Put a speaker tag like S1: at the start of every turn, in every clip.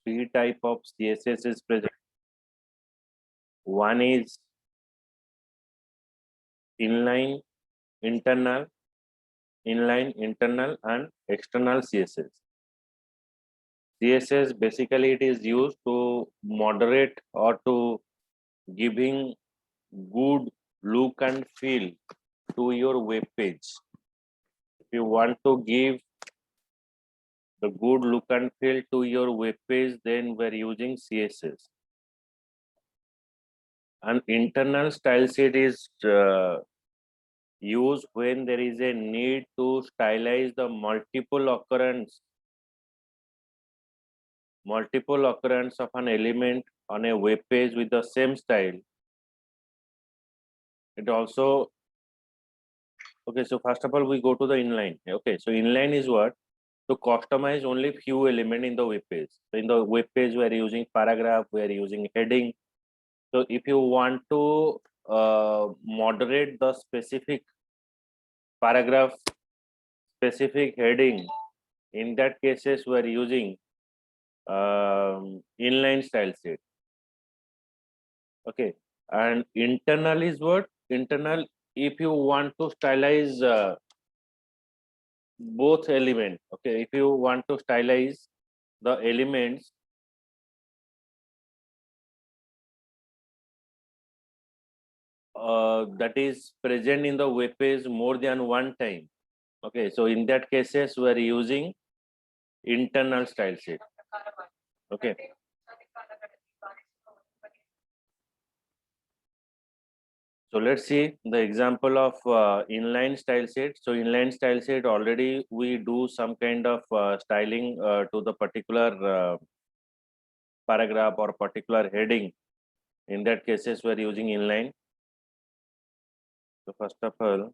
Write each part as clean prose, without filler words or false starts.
S1: three type of CSS is present. One is inline, internal, and external CSS. CSS basically it is used to moderate or to giving good look and feel to your web page. If you want to give the good look and feel to your web page, then we're using CSS. An internal style sheet is used when there is a need to stylize the multiple occurrence of an element on a web page with the same style. It also, okay, so first of all we go to the inline. Okay, so inline is what? To customize only few elements in the web page. So in the web page we are using paragraph, we are using heading. So if you want to moderate the specific paragraph, specific heading, in that cases we are using inline style sheet. Okay, and internal is what? Internal, if you want to stylize both elements. Okay, if you want to stylize the elements that is present in the web page more than one time. Okay, so in that cases we are using internal style sheet. Okay, so let's see the example of inline style sheet. So inline style sheet, already we do some kind of styling to the particular paragraph or particular heading. In that cases we are using inline. So first of all,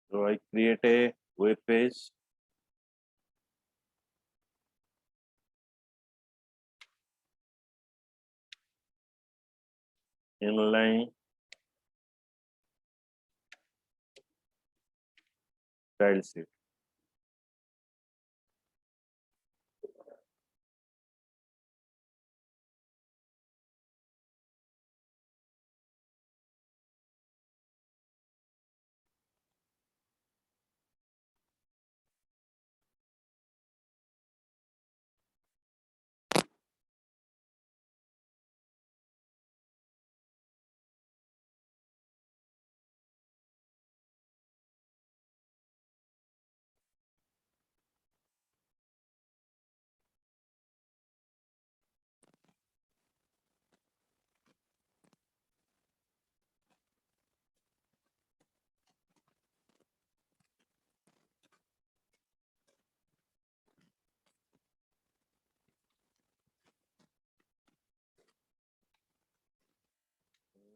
S1: so I create a web page. Inline style sheet.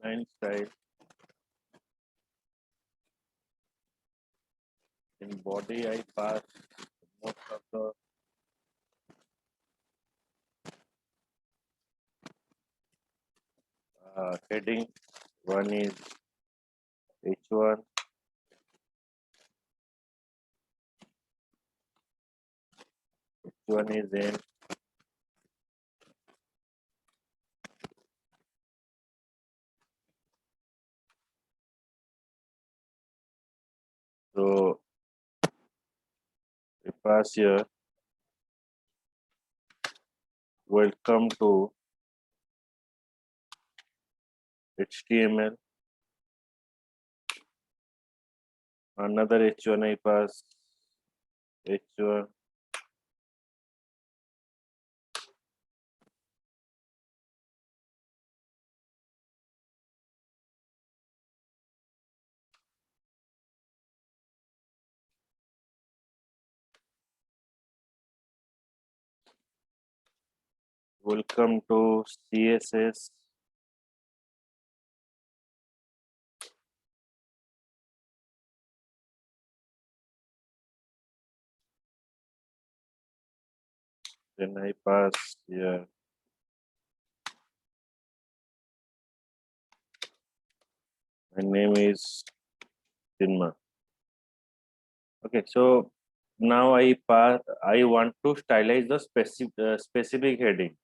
S1: Line style. In body, I pass most of the heading. One is H1, H1 is N, so we pass here. Welcome to HTML. Another H1 I pass H1. Welcome to CSS. Then I pass here. My name is Sinma. Okay, so now I want to stylize the specific heading.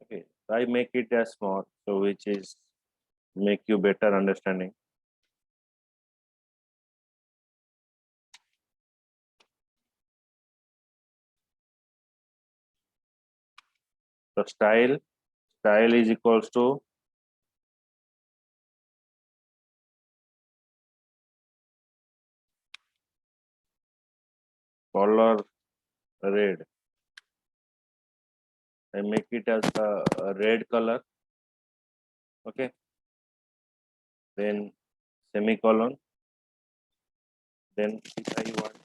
S1: Okay, so I make it as small, so which is make you better understanding. So style is equals to color red. I make it as a red color. Okay, then semicolon. Then if I want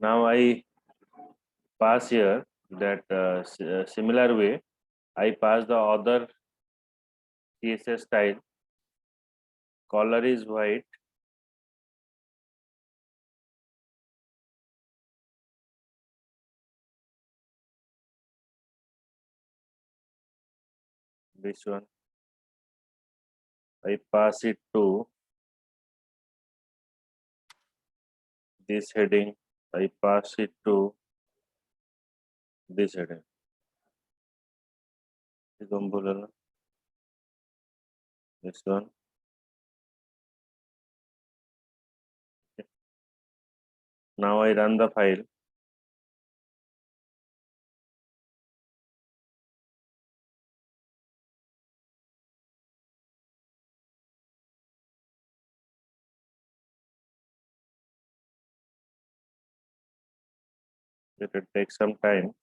S1: now I pass here that similar way I pass the other CSS style. Color is white. This one I pass it to this heading. I pass it to this heading. This one. Now I run the file. It will take some time.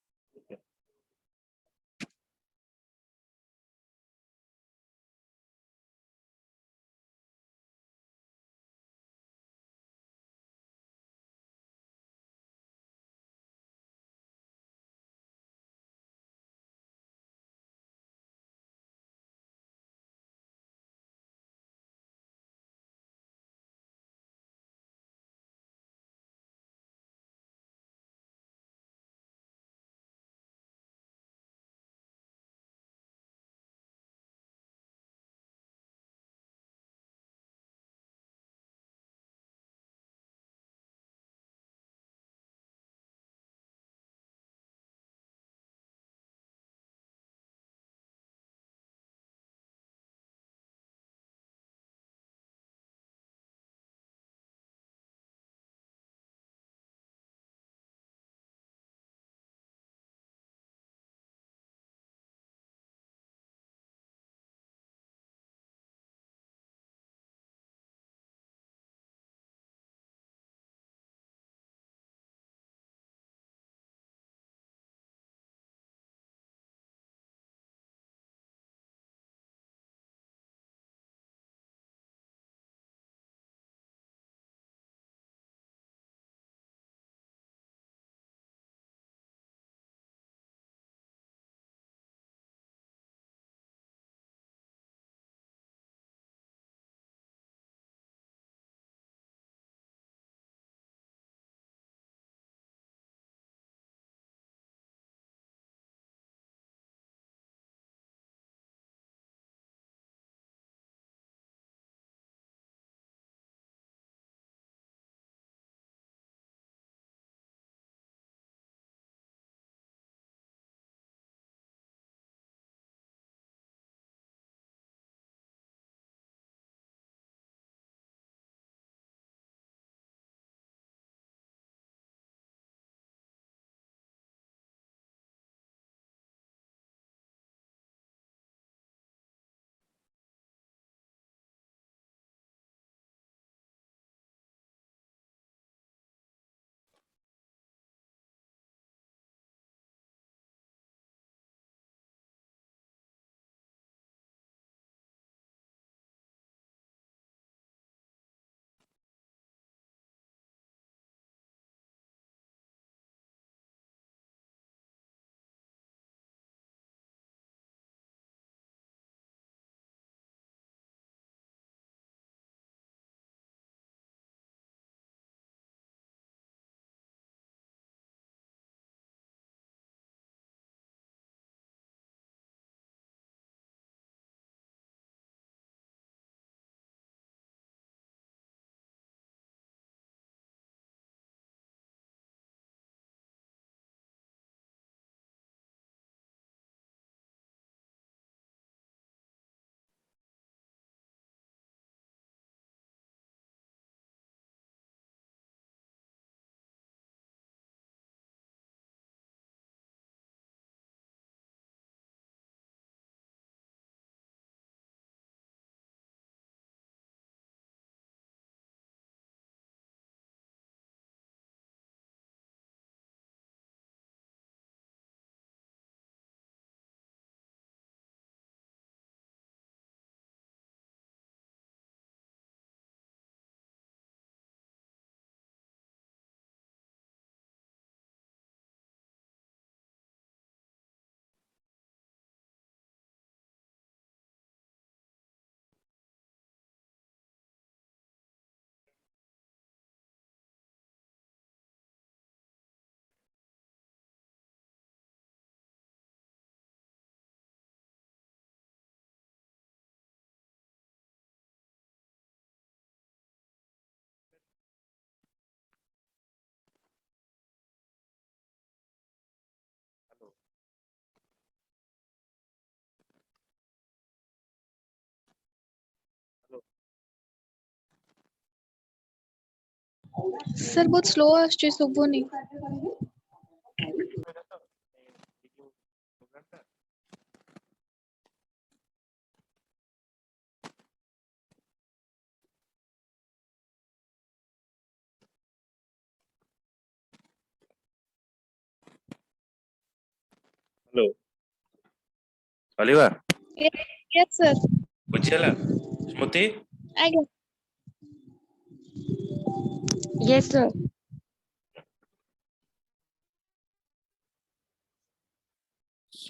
S2: Sir बहुत slow आसुଛି ଶୁଭୁନି।
S1: Hello अलिवा
S2: yes sir.
S1: बुझिला स्मृति
S2: आज्ञा। Yes sir.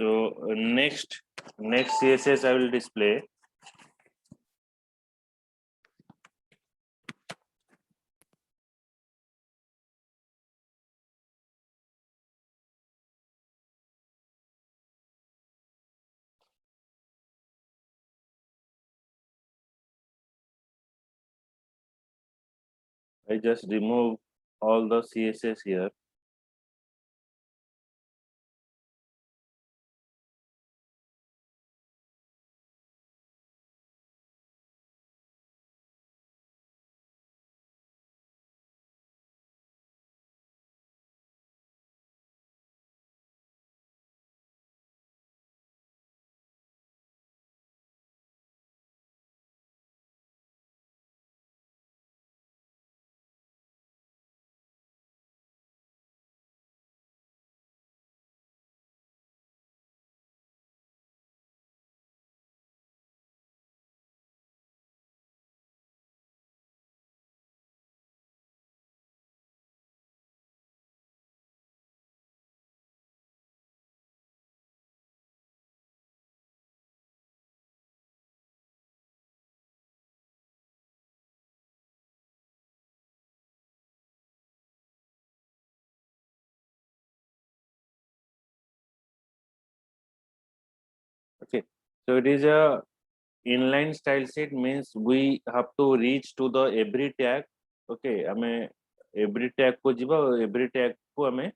S1: so next CSS I will display. I just remove all the CSS here. Okay, so it is a inline style sheet, means we have to reach to the every tag. Okay, हमें every tag को जीवा every tag को हमें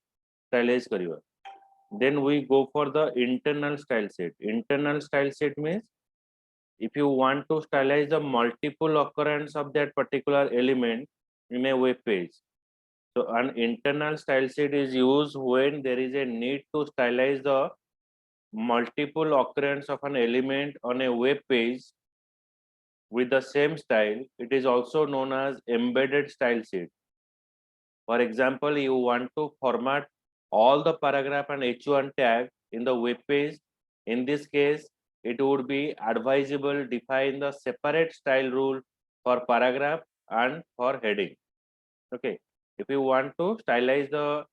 S1: stylize करिवा. Then we go for the internal style sheet. Internal style sheet means if you want to stylize the multiple occurrence of that particular element in a web page. So an internal style sheet is used when there is a need to stylize the multiple occurrence of an element on a web page with the same style. It is also known as embedded style sheet. For example, you want to format all the paragraph and h1 tag in the web page. In this case, it would be advisable define the separate style rule for paragraph and for heading. Okay, if you want to stylize the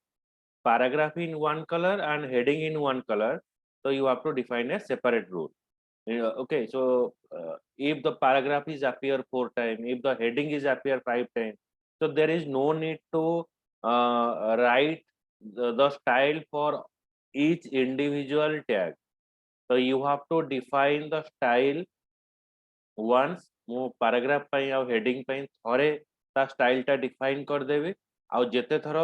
S1: paragraph in one color and heading in one color, so you have to define a separate rule. Okay, so if the paragraph is appear 4 times, if the heading is appear 5 times, so there is no need to write the style for each individual tag. So you have to define the style once. ମୁଁ paragraph ପାଇଁ ଆଉ heading ପାଇଁ ଥରେ ତା style ଟା define କରିଦେବି ଆଉ ଯେତେ ଥର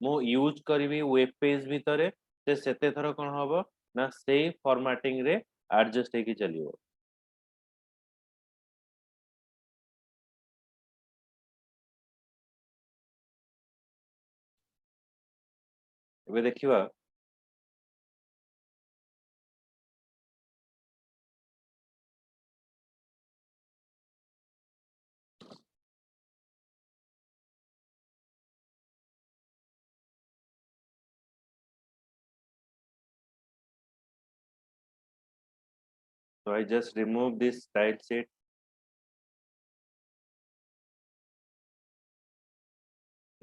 S1: ମୁଁ यूज କରିବି web page ଭିତରେ ସେ ସେତେ ଥର କଣ ହବ ନା ସେଇ formatting ରେ adjust ହେଇକି ଚାଲିବ. ଏବେ ଦେଖିବା so I just remove this style sheet.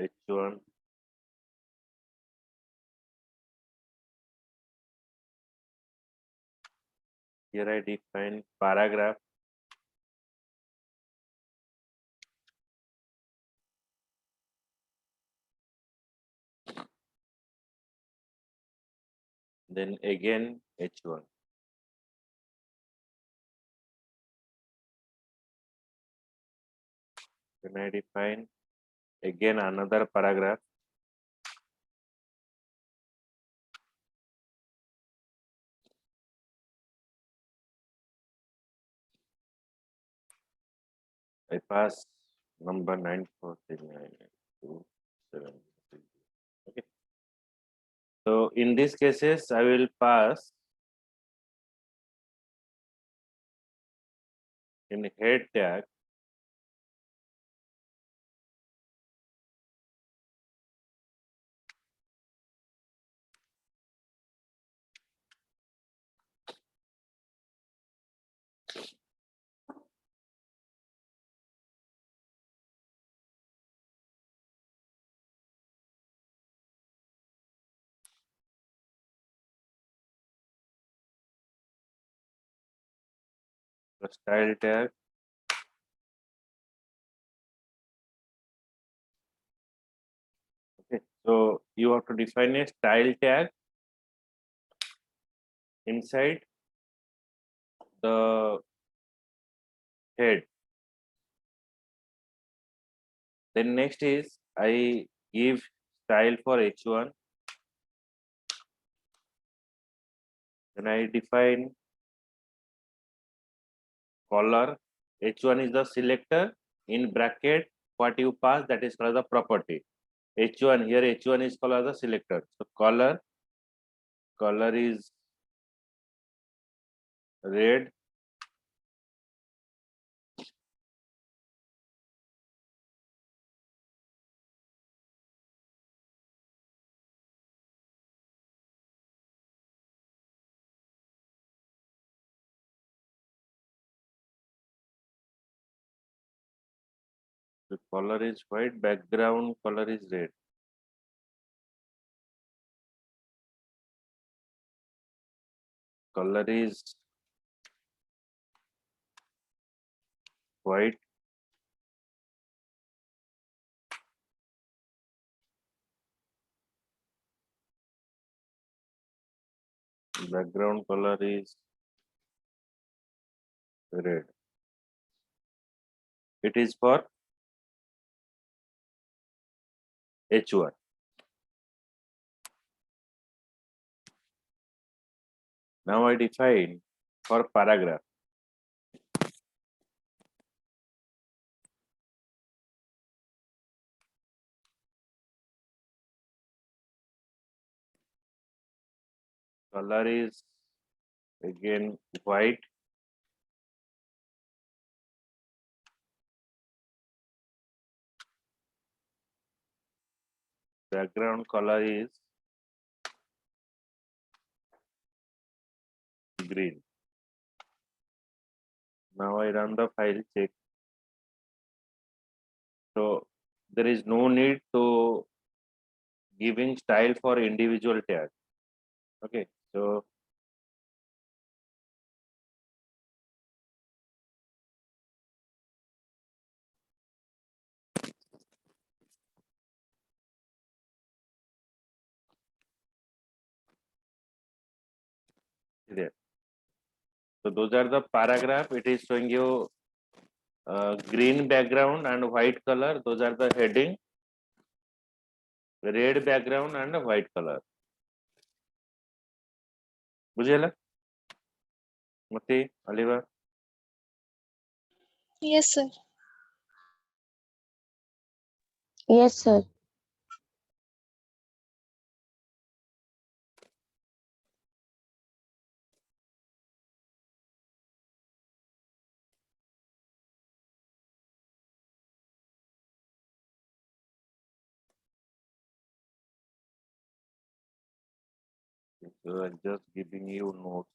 S1: H1 here I define paragraph. Then again H1. Then I define again another paragraph. I pass number 943992. 7. Okay. So in these cases, I will pass in head tag the style tag. Okay, so you have to define a style tag inside the head. Then next is I give style for H1. Then I define color. H1 is the selector. In bracket, what you pass, that is called the property. H1 here, H1 is called as the selector. So color is red. The color is white, background color is red. Color is white. Background color is red. It is for H1. Now I define for paragraph. Color is again white. Background color is green. Now I run the file check. So there is no need to giving style for individual tag. Okay, so there. So those are the paragraph. It is showing you green background and white color. Those are the heading. Red background and white color. बुझेला मती Oliver.
S2: Yes, sir.
S3: Yes, sir.
S1: So I'm just giving you notes.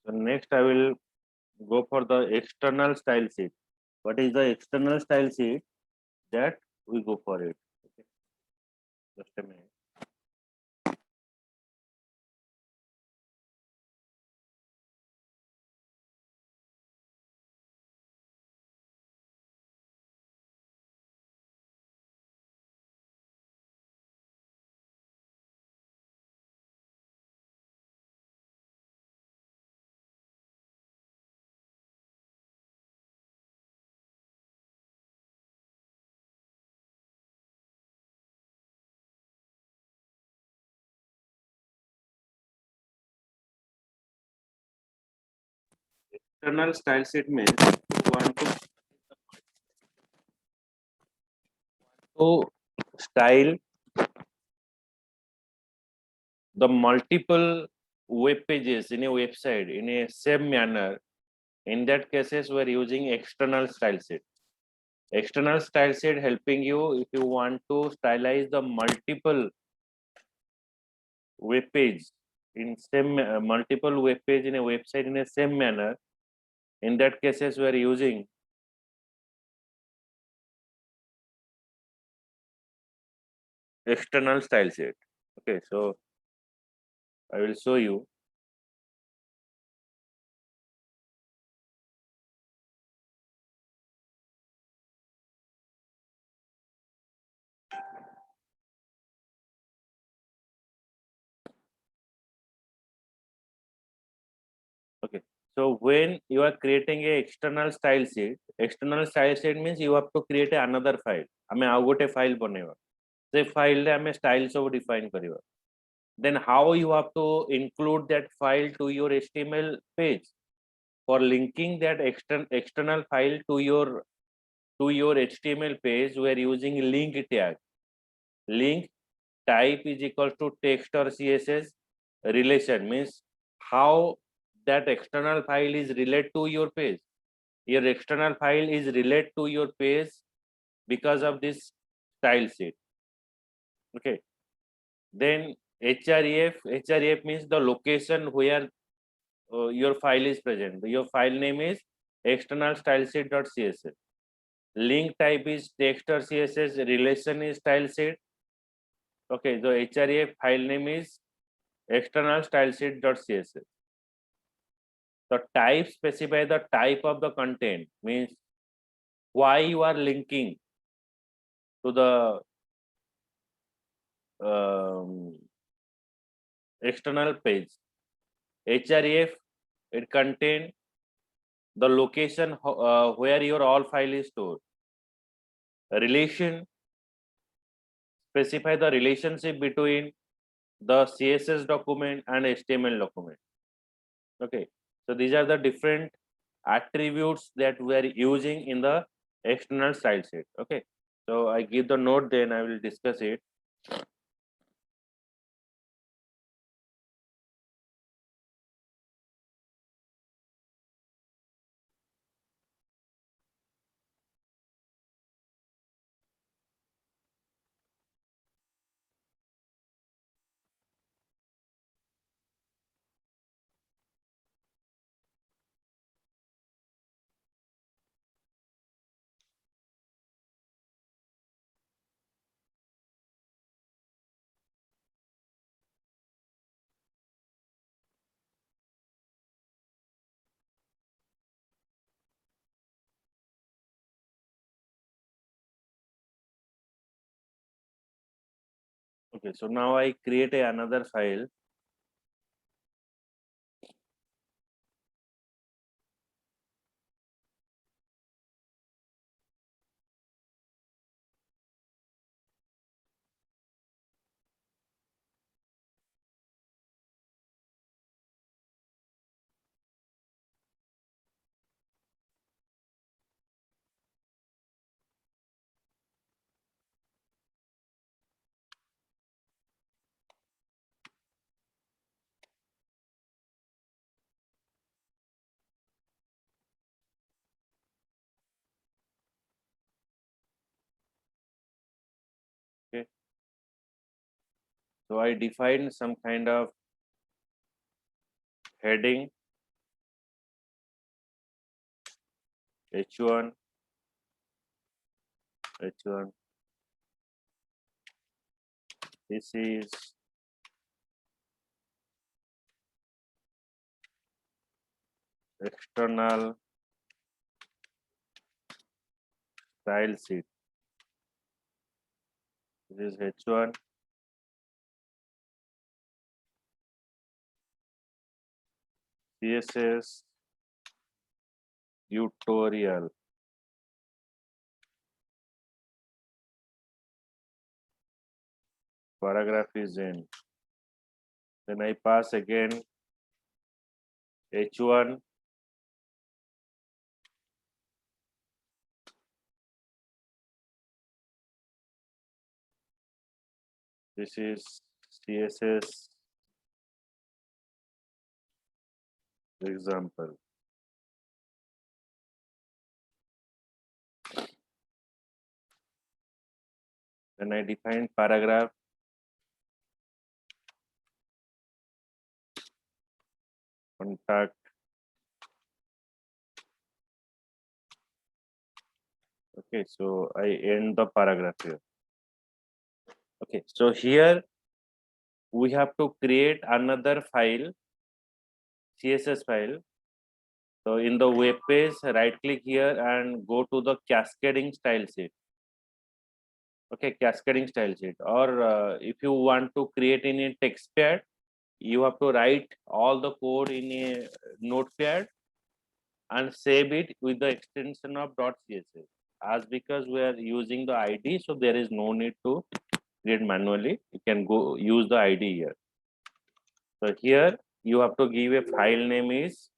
S1: So next I will go for the external style sheet. What is the external style sheet? That we go for it. Okay. Just a minute. External style sheet means you want to style the multiple web pages in a website in a same manner. In that cases, we're using external style sheet. External style sheet helping you if you want to stylize the multiple web page in same multiple web page in a website in a same manner. In that cases, we're using external style sheet. Okay, so I will show you. Okay. So when you are creating a external style sheet means you have to create another file. ଆମେ ଆଉ ଗୋଟେ file ବନେଇବା ସେ file ରେ ଆମେ style ସବୁ define କରିବା. Then how you have to include that file to your HTML page? For linking that external file to your HTML page, we are using link tag. Link type is equal to text or CSS. Relation means how that external file is related to your page. Your external file is related to your page because of this style sheet. Okay. Then href means the location where your file is present. Your file name is external style sheet.css. Link type is text or CSS. Relation is style sheet. Okay, the href file name is external style sheet.css. The type specify the type of the content, means why you are linking to the external page. Href, it contain the location where your all file is stored. Relation, specify the relationship between the CSS document and HTML document. Okay, so these are the different attributes that we are using in the external style sheet. Okay, so I give the note, then I will discuss it. Okay, so now I create another file. Okay, so I define some kind of heading H1, H1. This is external style sheet. This is H1. CSS tutorial. Paragraph is in. Then I pass again H1. This is CSS example. Then I define paragraph. Contact. Okay, so I end the paragraph here. Okay, so here we have to create another file, CSS file. So in the web page, right click here and go to the cascading style sheet. Okay, cascading style sheet. Or if you want to create in a text pad, you have to write all the code in a notepad and save it with the extension of .css. As because we are using the ID, so there is no need to create manually. You can go use the ID here. So here you have to give a file name is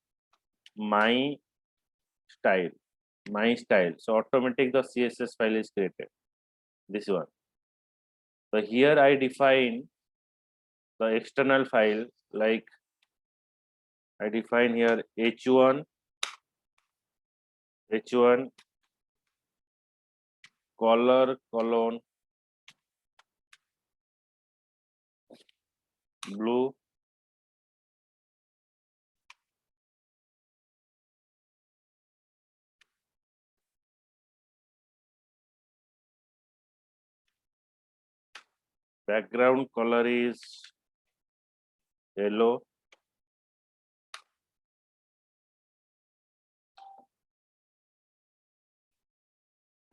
S1: my style. So automatic the CSS file is created. This one. So here I define the external file, like I define here h1 color colon blue background color is yellow.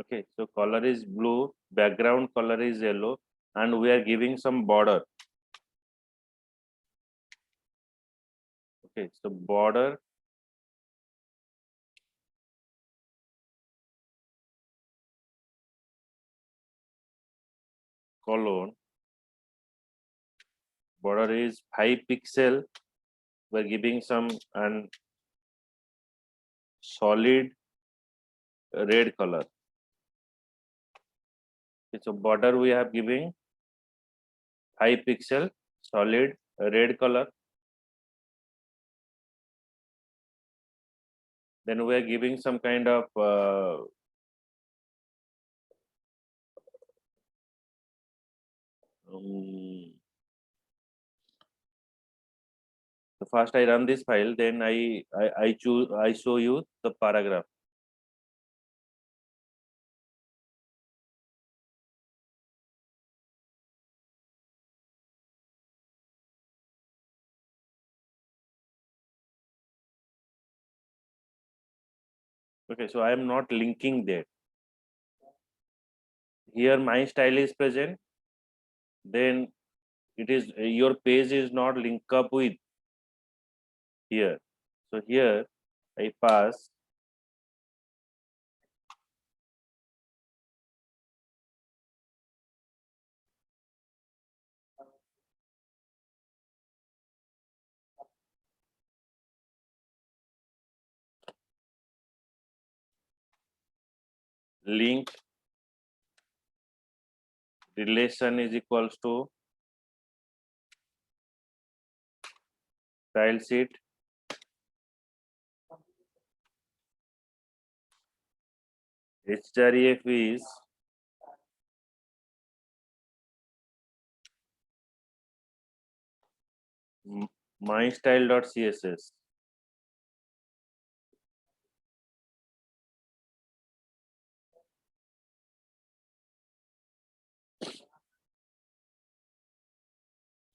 S1: Okay, so color is blue, background color is yellow, and we are giving some border. Okay, so border colon border is 5 pixel. We're giving some and solid red color. Okay, so border we have giving 5 pixel solid red color. Then we are giving some kind of so first I run this file, then I show you the paragraph. Okay, so I am not linking there. Here my style is present, then it is your page is not linked up with here. So here I pass link relation is equals to style sheet href is mystyle.css.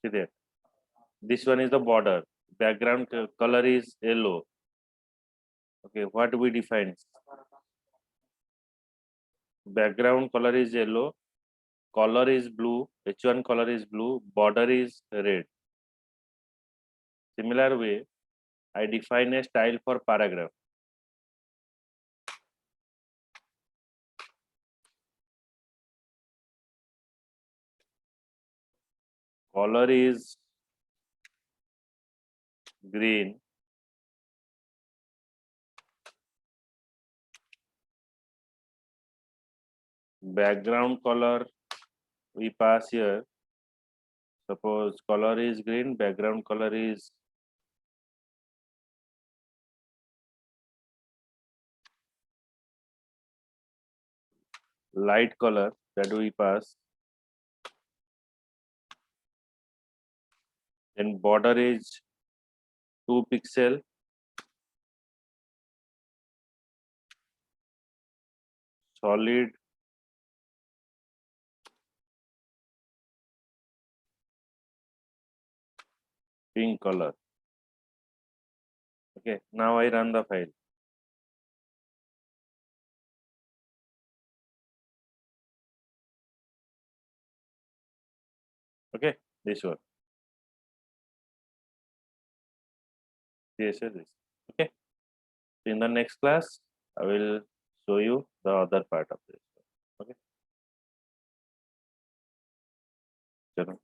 S1: See there. This one is the border. Background color is yellow. Okay, what we define? Background color is yellow. Color is blue. H1 color is blue. Border is red. Similar way, I define a style for paragraph. Color is green. Background color we pass here. Suppose color is green, background color is light color, that we pass. Then border is 2 pixel. Solid pink color. Okay, now I run the file. Okay, this one. This is this. Okay. So in the next class, I will show you the other part of this. Okay. Chalo.